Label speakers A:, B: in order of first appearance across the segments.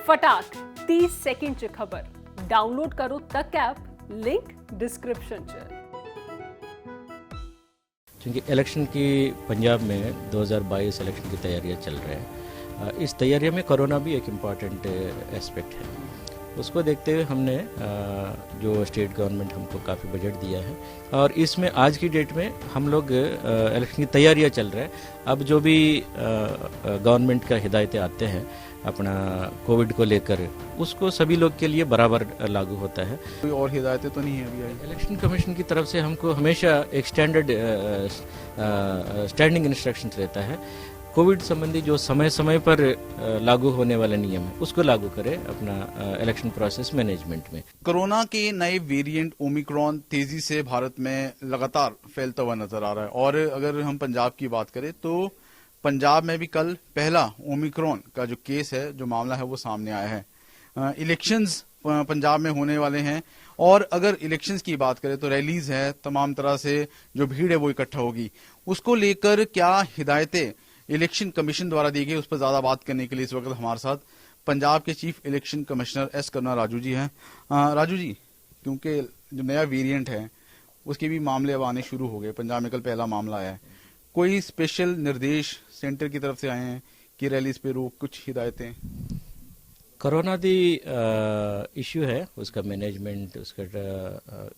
A: फटाक 30 सेकंडची खबर डाउनलोड करो तक ॲप लिंक डिस्क्रिप्शन च।
B: क्योंकि इलेक्शन की पंजाब में 2022 इलेक्शन की तैयारियां चल रहे हैं। इस तैयारी में कोरोना भी एक इम्पॉर्टेंट एस्पेक्ट है। उसको देखते हुए हमने जो स्टेट गवर्नमेंट हमको काफ़ी बजट दिया है और इसमें आज की डेट में हम लोग इलेक्शन की तैयारियां चल रहे हैं। अब जो भी गवर्नमेंट का हिदायतें आते हैं अपना कोविड को लेकर, उसको सभी लोग के लिए बराबर लागू होता है।
C: कोई और हिदायतें तो नहीं है अभी आई?
B: इलेक्शन कमीशन की तरफ से हमको हमेशा एक स्टैंडिंग इंस्ट्रक्शन रहता है। कोविड संबंधी जो समय समय पर लागू होने वाले नियम है उसको लागू करें अपना इलेक्शन प्रोसेस मैनेजमेंट में।
C: कोरोना के नए वेरिएंट ओमिक्रॉन तेजी से भारत में लगातार फैलता हुआ नजर आ रहा है और अगर हम पंजाब की बात करें तो पंजाब में भी कल पहला ओमिक्रॉन का जो केस है, जो मामला है, वो सामने आया है। इलेक्शंस पंजाब में होने वाले हैं और अगर इलेक्शंस की बात करें तो रैलीज है, तमाम तरह से जो भीड़ है वो इकट्ठा होगी। उसको लेकर क्या हिदायतें इलेक्शन कमीशन द्वारा दी गई, उस पर ज्यादा बात करने के लिए इस वक्त हमारे साथ पंजाब के चीफ इलेक्शन कमिश्नर एस करुणा राजू जी हैं। राजू जी, क्योंकि जो नया वेरिएंट है उसके भी मामले अब आने शुरू हो गए, पंजाब में कल पहला मामला आया है, कोई स्पेशल निर्देश सेंटर की तरफ से आए हैं कि रैलीज पे रोक, कुछ हिदायतें?
B: कोरोना दी इश्यू है, उसका मैनेजमेंट, उसका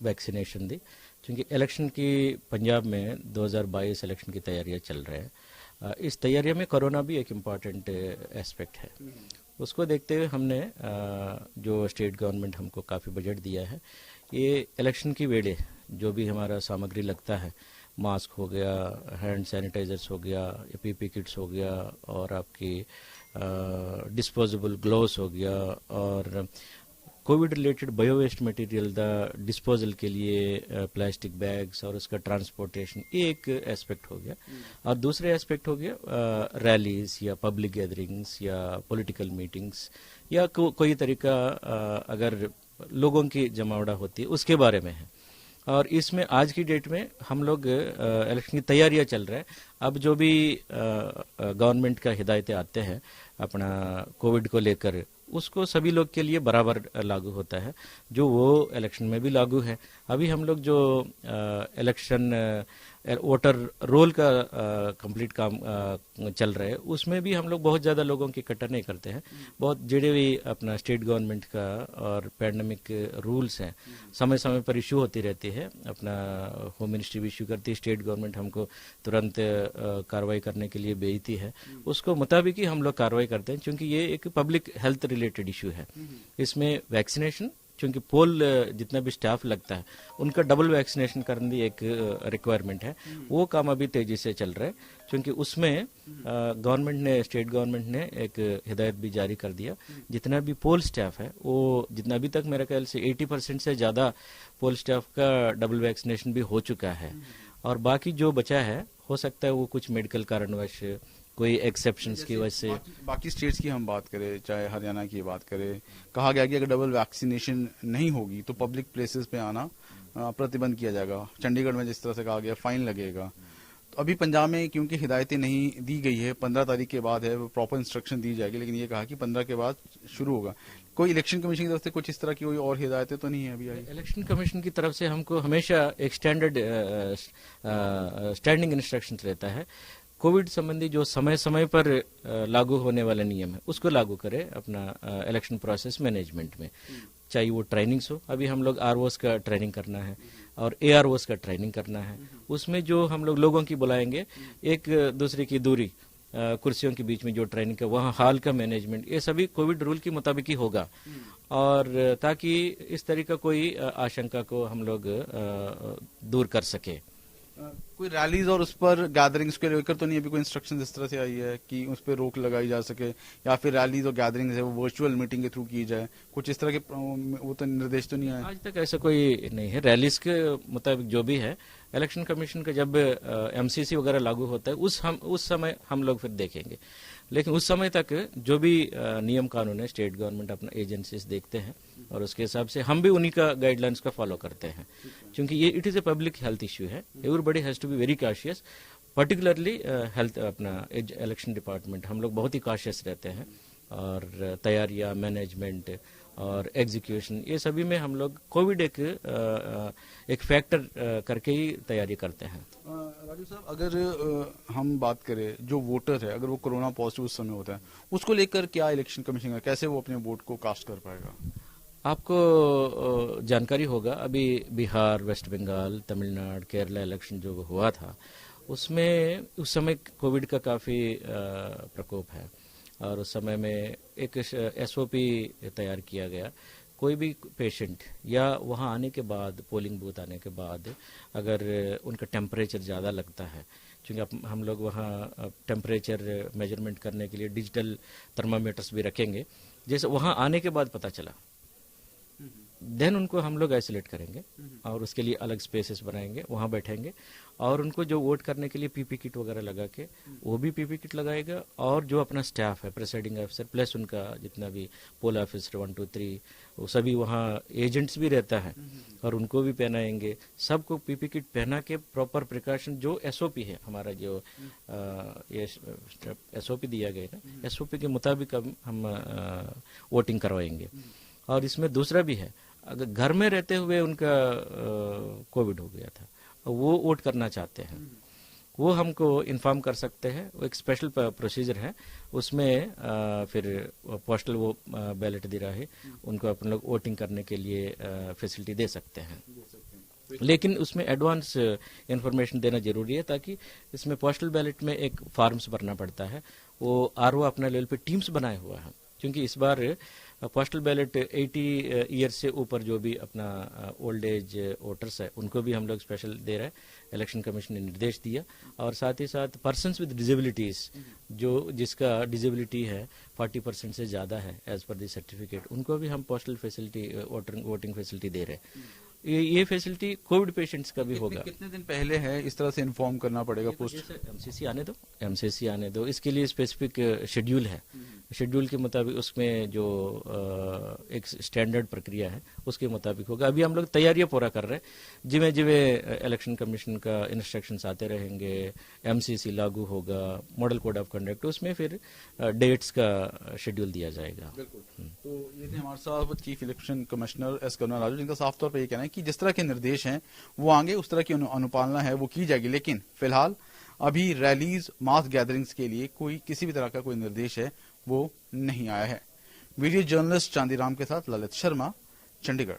B: वैक्सीनेशन दी, क्योंकि इलेक्शन की पंजाब में 2022 इलेक्शन की तैयारियां चल रहे हैं। इस तैयारी में कोरोना भी एक इम्पॉर्टेंट एस्पेक्ट है। उसको देखते हुए हमने जो स्टेट गवर्नमेंट हमको काफ़ी बजट दिया है, ये इलेक्शन की वेड़े जो भी हमारा सामग्री लगता है, मास्क हो गया, हैंड सैनिटाइजर्स हो गया, पीपी किट्स हो गया और आपकी डिस्पोजेबल ग्लोव्स हो गया और covid related bio waste material the disposal के लिए प्लास्टिक बैग्स और उसका ट्रांसपोर्टेशन, ये एक एस्पेक्ट हो गया। और दूसरे एस्पेक्ट हो गया रैलीज या पब्लिक गैदरिंग्स या पॉलिटिकल मीटिंग्स या कोई तरीका अगर लोगों की जमावड़ा होती है उसके बारे में है। और इसमें आज की डेट में हम लोग इलेक्शन की तैयारियां चल रहे हैं। अब जो भी गवर्नमेंट का हिदायतें आते हैं अपना कोविड को लेकर, उसको सभी लोग के लिए बराबर लागू होता है, जो वो इलेक्शन में भी लागू है। अभी हम लोग जो इलेक्शन वोटर रोल का कंप्लीट काम चल रहा है, उसमें भी हम लोग बहुत ज़्यादा लोगों की इकट्ठा नहीं करते हैं। बहुत जेडे भी अपना स्टेट गवर्नमेंट का और पैंडमिक रूल्स हैं, समय समय पर इशू होती रहती है। अपना होम मिनिस्ट्री भी इशू करती है, स्टेट गवर्नमेंट हमको तुरंत कार्रवाई करने के लिए भेजती है, उसको मुताबिक ही हम लोग कार्रवाई करते हैं, क्योंकि ये एक पब्लिक हेल्थ रिलेटेड इशू है। इसमें वैक्सीनेशन, क्योंकि पोल जितना भी स्टाफ लगता है उनका डबल वैक्सीनेशन करने की एक रिक्वायरमेंट है, वो काम अभी तेजी से चल रहा है। क्योंकि उसमें गवर्नमेंट ने, स्टेट गवर्नमेंट ने एक हिदायत भी जारी कर दिया, जितना भी पोल स्टाफ है वो, जितना अभी तक मेरे ख्याल से 80% से ज़्यादा पोल स्टाफ का डबल वैक्सीनेशन भी हो चुका है और बाकी जो बचा है हो सकता है वो कुछ मेडिकल कारणवश, कोई एक्सेप्शंस की वजह से।
C: बाकी स्टेट्स की हम बात करें, चाहे हरियाणा की बात करें, कहा गया कि अगर डबल वैक्सीनेशन नहीं होगी तो पब्लिक प्लेसेस पे आना प्रतिबंध किया जाएगा। चंडीगढ़ में जिस तरह से कहा गया फाइन लगेगा। तो अभी पंजाब में क्योंकि हिदायतें नहीं दी गई है, 15 तारीख के बाद है, प्रॉपर इंस्ट्रक्शन दी जाएगी, लेकिन ये कहा कि 15 के बाद शुरू होगा। कोई इलेक्शन कमीशन की तरफ से कुछ इस तरह की कोई और हिदायतें तो नहीं है अभी आई?
B: इलेक्शन कमीशन की तरफ से हमको हमेशा एक स्टैंडिंग इंस्ट्रक्शन रहता है। कोविड संबंधी जो समय समय पर लागू होने वाले नियम है उसको लागू करें अपना इलेक्शन प्रोसेस मैनेजमेंट में। चाहे वो ट्रेनिंग्स हो, अभी हम लोग आरओस का ट्रेनिंग करना है और एआरओस का ट्रेनिंग करना है। उसमें जो हम लोगों की बुलाएंगे, एक दूसरे की दूरी, कुर्सियों के बीच में जो ट्रेनिंग है, वहाँ हॉल का मैनेजमेंट, ये सभी कोविड रूल की मुताबिक ही होगा। और ताकि इस तरह का कोई आशंका को हम लोग दूर कर सके।
C: कोई रैलीज और उस पर गैदरिंग्स के लेकर तो नहीं अभी कोई इंस्ट्रक्शन इस तरह से आई है कि उस पर रोक लगाई जा सके, या फिर रैलीज और गैदरिंग्स है वो वर्चुअल मीटिंग के थ्रू की जाए, कुछ इस तरह के वो तो निर्देश तो नहीं आए?
B: आज तक ऐसा कोई नहीं है। रैलीज के मुताबिक जो भी है, इलेक्शन कमीशन का जब एमसीसी वगैरह लागू होता है उस समय हम लोग फिर देखेंगे, लेकिन उस समय तक जो भी नियम कानून है स्टेट गवर्नमेंट अपना एजेंसीज देखते हैं और उसके हिसाब से हम भी उन्हीं का गाइडलाइंस का फॉलो करते हैं, क्योंकि ये it is a public health issue है। Everybody has to be very cautious, particularly health अपना इलेक्शन डिपार्टमेंट हम लोग बहुत ही कॉशियस रहते हैं और तैयारियां, मैनेजमेंट और एग्जीक्यूशन, ये सभी में हम लोग कोविड एक फैक्टर करके ही तैयारी करते हैं।
C: राजू साहब, अगर हम बात करें जो वोटर है, अगर वो कोरोना पॉजिटिव उस समय होता है, उसको लेकर क्या इलेक्शन कमीशन का, कैसे वो अपने वोट को कास्ट कर पाएगा?
B: आपको जानकारी होगा, अभी बिहार, वेस्ट बंगाल, तमिलनाडु, केरला इलेक्शन जो हुआ था, उसमें उस समय कोविड का काफ़ी प्रकोप है और उस समय में एक एसओपी तैयार किया गया। कोई भी पेशेंट या वहाँ आने के बाद, पोलिंग बूथ आने के बाद, अगर उनका टेम्परेचर ज़्यादा लगता है, क्योंकि हम लोग वहाँ टेम्परेचर मेजरमेंट करने के लिए डिजिटल थर्मामीटर्स भी रखेंगे, जैसे वहाँ आने के बाद पता चला, देन उनको हम लोग आइसोलेट करेंगे और उसके लिए अलग स्पेसेस बनाएंगे, वहाँ बैठेंगे और उनको जो वोट करने के लिए पीपी किट वगैरह लगा के, वो भी पीपी किट लगाएगा और जो अपना स्टाफ है, प्रेसाइडिंग ऑफिसर प्लस उनका जितना भी पोल ऑफिसर 1 2 3, वो सभी वहाँ एजेंट्स भी रहता है और उनको भी पहनाएंगे। सबको पीपी किट पहना के प्रॉपर प्रिकॉशन, जो एसओपी है हमारा, जो ये एसओपी दिया गया है, एसओपी के मुताबिक हम वोटिंग करवाएंगे। और इसमें दूसरा भी है, अगर घर में रहते हुए उनका कोविड हो गया था, वो वोट करना चाहते हैं, वो हमको इन्फॉर्म कर सकते हैं। वो एक स्पेशल प्रोसीजर है, उसमें फिर पोस्टल वो बैलेट दे रहा है, उनको अपन लोग वोटिंग करने के लिए फैसिलिटी दे सकते हैं। लेकिन उसमें एडवांस इंफॉर्मेशन देना जरूरी है, ताकि इसमें पोस्टल बैलेट में एक फॉर्म्स भरना पड़ता है, वो आरओ अपने लेवल पे टीम्स बनाए हुआ है, क्योंकि इस बार पोस्टल बैलेट 80 ईयर से ऊपर जो भी अपना ओल्ड एज वोटर्स है, उनको भी हम लोग स्पेशल दे रहे हैं। इलेक्शन कमीशन ने निर्देश दिया और साथ ही साथ पर्सन्स विद डिजेबिलिटीज, जो जिसका डिजेबिलिटी है 40% से ज़्यादा है एज पर द सर्टिफिकेट, उनको भी हम पोस्टल फैसिलिटी, वोटिंग फैसिलिटी दे रहे हैं। ये फैसिलिटी कोविड पेशेंट्स का भी होगा।
C: कितने दिन पहले है इस तरह से इन्फॉर्म करना पड़ेगा? पोस्ट
B: एमसीसी आने दो, इसके लिए स्पेसिफिक शेड्यूल है, शेड्यूल के मुताबिक उसमें जो एक स्टैंडर्ड प्रक्रिया है उसके मुताबिक होगा। अभी हम लोग तैयारियां पूरा कर रहे हैं, जिਵੇਂ जिਵੇਂ इलेक्शन कमीशन का इंस्ट्रक्शंस आते रहेंगे, एमसीसी लागू होगा, मॉडल कोड ऑफ कंडक्ट, उसमें फिर डेट्स का शेड्यूल दिया जाएगा।
C: तो ये थे हमारे साथ चीफ इलेक्शन कमिश्नर एस करुणा राजू, जिनका साफ तौर पर ये कहना है कि जिस तरह के निर्देश हैं वो आगे उस तरह की अनुपालना है वो की जाएगी, लेकिन फिलहाल अभी रैलीज, मास गैदरिंग्स के लिए कोई किसी भी तरह का कोई निर्देश है वो नहीं आया है। वीडियो जर्नलिस्ट चांदीराम के साथ ललित शर्मा, चंडीगढ़।